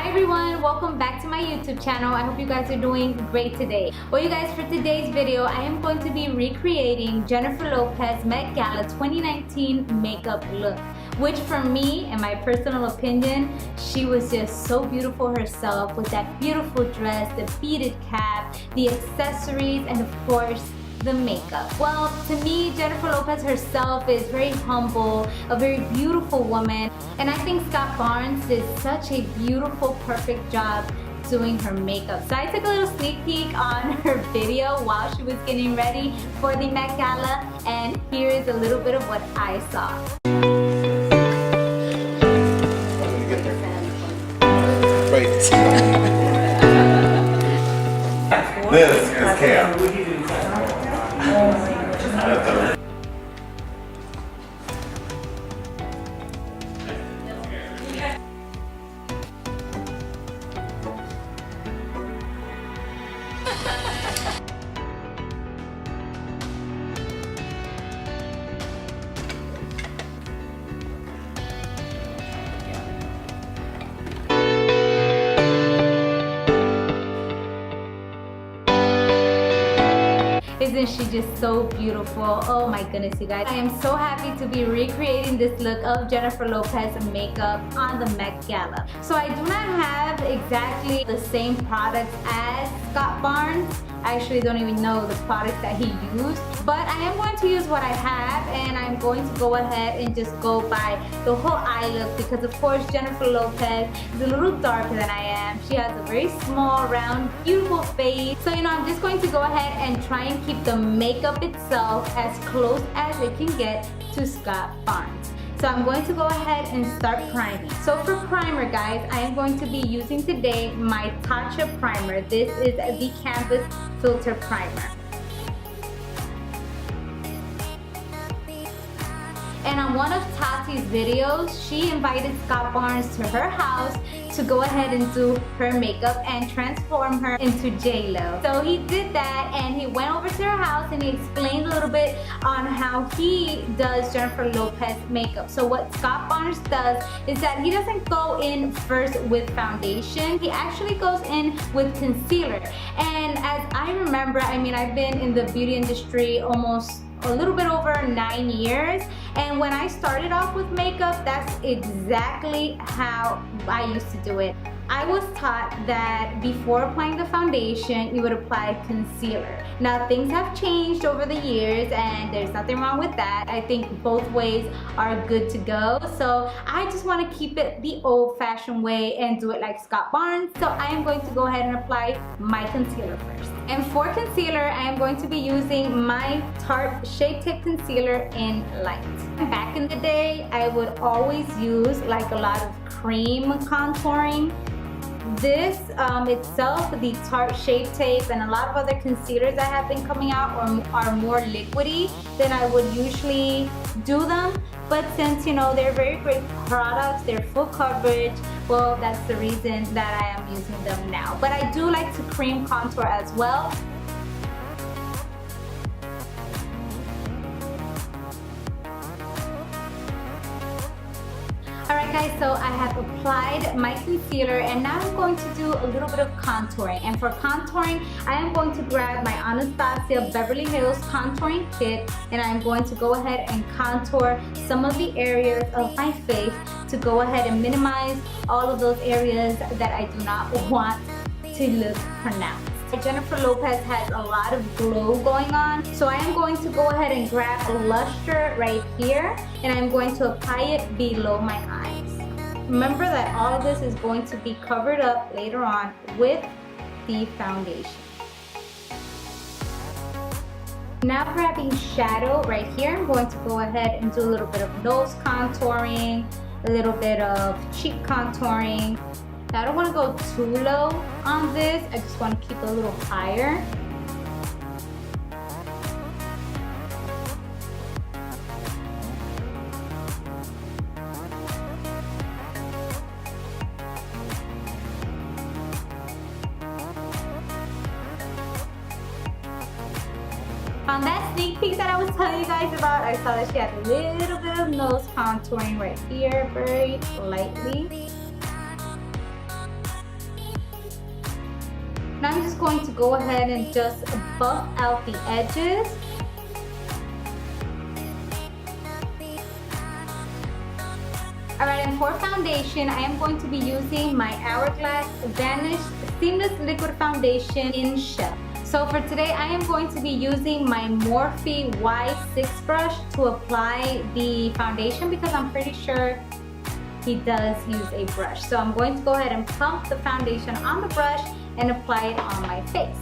Hi everyone, welcome back to my YouTube channel. I hope you guys are doing great today. Well, you guys, for today's video, I am going to be recreating Jennifer Lopez Met Gala 2019 makeup look, which for me, in my personal opinion, she was just so beautiful herself with that beautiful dress, the beaded cap, the accessories, and of course, the makeup. Well, to me, Jennifer Lopez herself is very humble, a very beautiful woman, and I think Scott Barnes did such a beautiful, perfect job doing her makeup. So I took a little sneak peek on her video while she was getting ready for the Met Gala, and here is a little bit of what I saw. This is Cam. Isn't she just so beautiful? Oh my goodness, you guys. I am so happy to be recreating this look of Jennifer Lopez makeup on the Met Gala. So I do not have exactly the same products as Scott Barnes. I actually don't even know the products that he used, but I am going to use what I have, and I'm going to go ahead and just go by the whole eye look, because of course Jennifer Lopez is a little darker than I am. She has a very small, round, beautiful face. So I'm just going to go ahead and try and keep the makeup itself as close as it can get to Scott Barnes. So I'm going to go ahead and start priming. So for primer, guys, I am going to be using today my Tatcha primer. This is the Canvas Filter Primer. And on one of Tati's videos, she invited Scott Barnes to her house to go ahead and do her makeup and transform her into J-Lo. So he did that, and he went over to her house and he explained a little bit on how he does Jennifer Lopez makeup. So what Scott Barnes does is that he doesn't go in first with foundation. He actually goes in with concealer. And as I remember, I've been in the beauty industry almost a little bit over 9 years, and when I started off with makeup, that's exactly how I used to do it. I was taught that before applying the foundation, you would apply concealer. Now, things have changed over the years, and there's nothing wrong with that. I think both ways are good to go. So I just want to keep it the old-fashioned way and do it like Scott Barnes. So I am going to go ahead and apply my concealer first. And for concealer, I am going to be using my Tarte Shape Tape Concealer in Light. Back in the day, I would always use like a lot of cream contouring. This itself, the Tarte Shape Tape, and a lot of other concealers that have been coming out are more liquidy than I would usually do them. But since they're very great products, they're full coverage, well, that's the reason that I am using them now. But I do like to cream contour as well. Alright guys, so I have applied my concealer, and now I'm going to do a little bit of contouring. And for contouring, I am going to grab my Anastasia Beverly Hills contouring kit, and I'm going to go ahead and contour some of the areas of my face to go ahead and minimize all of those areas that I do not want to look pronounced. Jennifer Lopez has a lot of glow going on, so I am going to go ahead and grab a lustre right here, and I'm going to apply it below my eyes. Remember that all of this is going to be covered up later on with the foundation. Now, grabbing shadow right here, I'm going to go ahead and do a little bit of nose contouring, a little bit of cheek contouring. Now, I don't want to go too low on this. I just want to keep it a little higher. On that sneak peek that I was telling you guys about, I saw that she had a little bit of nose contouring right here, very lightly. Now I'm just going to go ahead and just buff out the edges. Alright, and for foundation, I am going to be using my Hourglass Vanish Seamless Liquid Foundation in Shell. So for today, I am going to be using my Morphe Y6 brush to apply the foundation because I'm pretty sure he does use a brush. So I'm going to go ahead and pump the foundation on the brush and apply it on my face.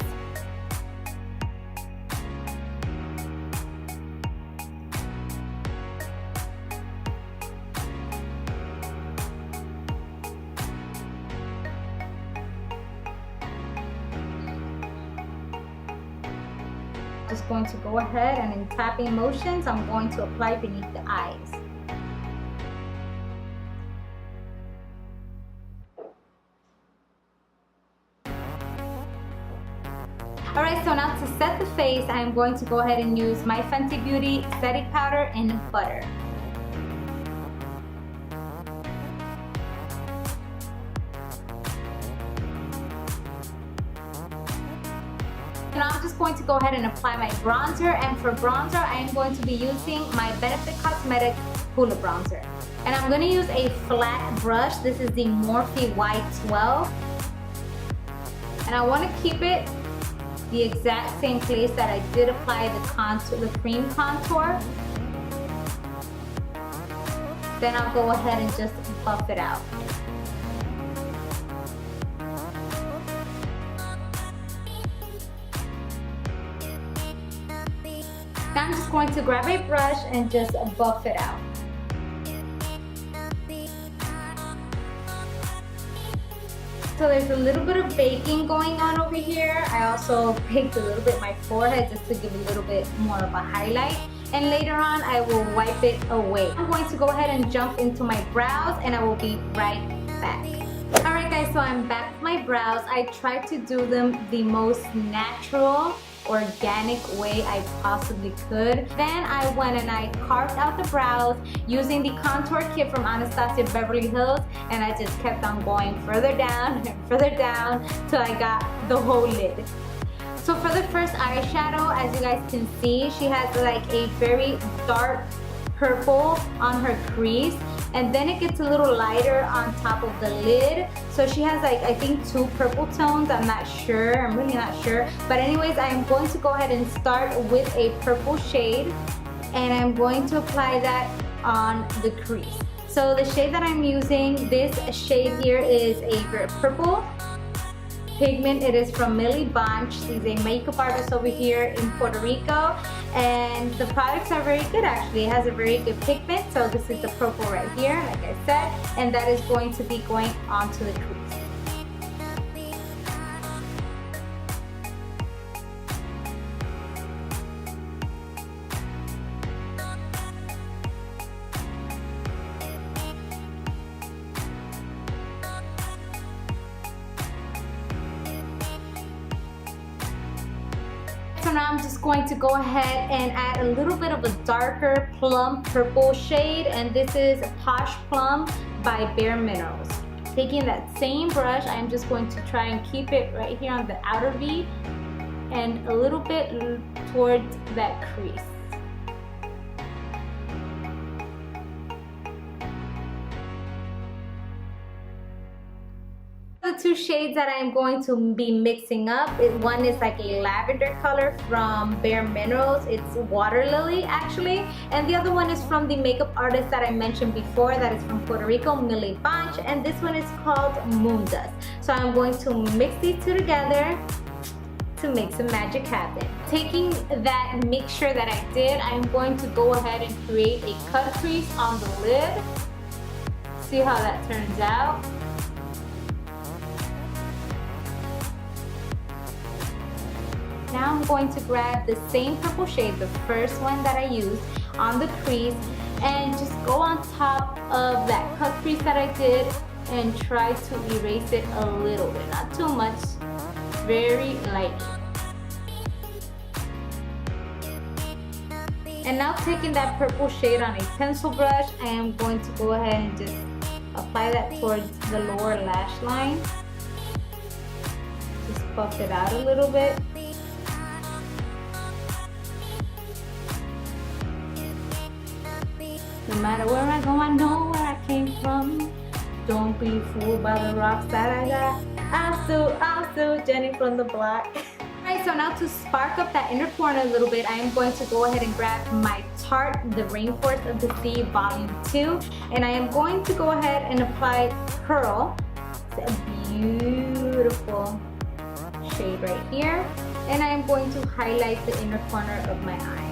Just going to go ahead and in tapping motions, I'm going to apply beneath the eyes. Alright, so now to set the face, I'm going to go ahead and use my Fenty Beauty setting powder in Butter. Now I'm just going to go ahead and apply my bronzer, and for bronzer I am going to be using my Benefit Cosmetics Hoola Bronzer. And I'm going to use a flat brush. This is the Morphe Y12. And I want to keep it the exact same place that I did apply the contour, the cream contour. Then I'll go ahead and just buff it out. Now I'm just going to grab a brush and just buff it out. So there's a little bit of baking going on over here. I also baked a little bit my forehead just to give a little bit more of a highlight. And later on, I will wipe it away. I'm going to go ahead and jump into my brows and I will be right back. Alright guys, so I'm back with my brows. I tried to do them the most natural, organic way I possibly could. Then I went and I carved out the brows using the contour kit from Anastasia Beverly Hills, and I just kept on going further down and further down till I got the whole lid. So for the first eyeshadow, as you guys can see, she has like a very dark purple on her crease, and then it gets a little lighter on top of the lid. So she has like, I think 2 purple tones. I'm not sure, I'm really not sure. But anyways, I am going to go ahead and start with a purple shade, and I'm going to apply that on the crease. So the shade that I'm using, this shade here is a very purple pigment. It is from Millie Bunch. She's a makeup artist over here in Puerto Rico, and the products are very good actually. It has a very good pigment. So this is the purple right here, like I said, and that is going to be going onto the crease. So now I'm just going to go ahead and add a little bit of a darker plum purple shade, and this is Posh Plum by Bare Minerals. Taking that same brush, I'm just going to try and keep it right here on the outer V and a little bit towards that crease. The 2 shades that I'm going to be mixing up, one is like a lavender color from Bare Minerals. It's Water Lily actually, and the other one is from the makeup artist that I mentioned before, that is from Puerto Rico, Millie Bunch, and this one is called Moon Dust. So I'm going to mix these 2 together to make some magic happen. Taking that mixture that I did, I'm going to go ahead and create a cut crease on the lid. See how that turns out. Now I'm going to grab the same purple shade, the first one that I used, on the crease, and just go on top of that cut crease that I did and try to erase it a little bit, not too much, very lightly. And now taking that purple shade on a pencil brush, I am going to go ahead and just apply that towards the lower lash line. Just buff it out a little bit. No matter where I go, I know where I came from. Don't be fooled by the rocks that I got. I'll sue Jenny from the block. Alright, so now to spark up that inner corner a little bit, I am going to go ahead and grab my Tarte, The Rainforest of the Sea Volume 2. And I am going to go ahead and apply Pearl. It's a beautiful shade right here. And I am going to highlight the inner corner of my eye.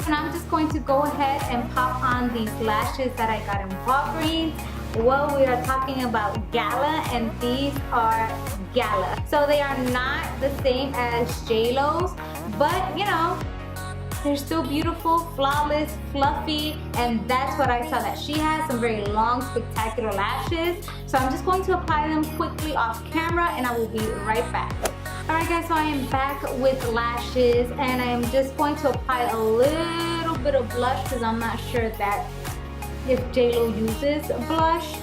And I'm just going to go ahead and pop on these lashes that I got in Walgreens. Well, we are talking about Gala, and these are Gala. So they are not the same as JLo's, but you know, they're still beautiful, flawless, fluffy, and that's what I saw that she has, some very long, spectacular lashes. So I'm just going to apply them quickly off camera, and I will be right back. Alright guys, so I am back with lashes, and I am just going to apply a little bit of blush because I'm not sure that if JLo uses blush,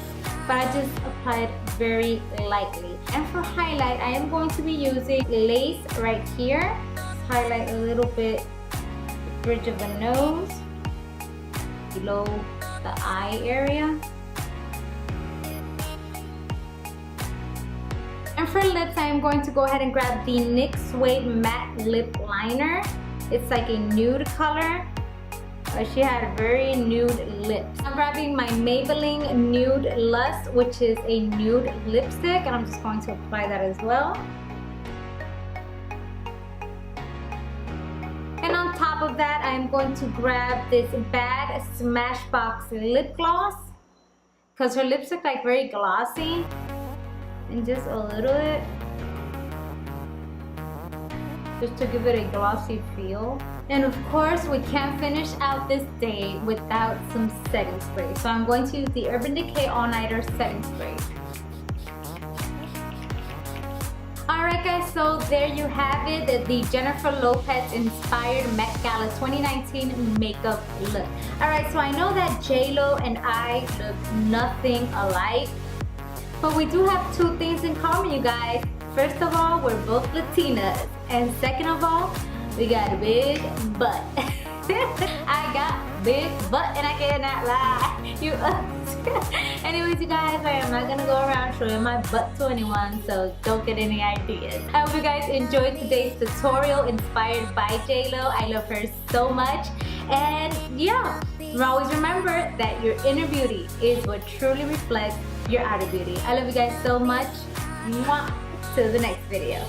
but I just applied very lightly. And for highlight, I am going to be using lace right here. Just highlight a little bit the bridge of the nose, below the eye area. And for lips, I am going to go ahead and grab the NYX Suede Matte Lip Liner. It's like a nude color. She had very nude lips. I'm grabbing my Maybelline Nude Lust, which is a nude lipstick, and I'm just going to apply that as well. And on top of that, I'm going to grab this Bad Smashbox lip gloss because her lips look like very glossy. And just a little bit, just to give it a glossy feel. And of course, we can't finish out this day without some setting spray. So I'm going to use the Urban Decay All Nighter Setting Spray. Alright guys, so there you have it, the Jennifer Lopez inspired Met Gala 2019 makeup look. Alright, so I know that JLo and I look nothing alike, but we do have two things in common, you guys. First of all, we're both Latinas. And second of all, we got a big butt. I got big butt and I cannot lie. You Anyways, you guys, I am not gonna go around showing my butt to anyone, so don't get any ideas. I hope you guys enjoyed today's tutorial inspired by JLo. I love her so much. And yeah, always remember that your inner beauty is what truly reflects your outer beauty. I love you guys so much. Mwah. Till the next video.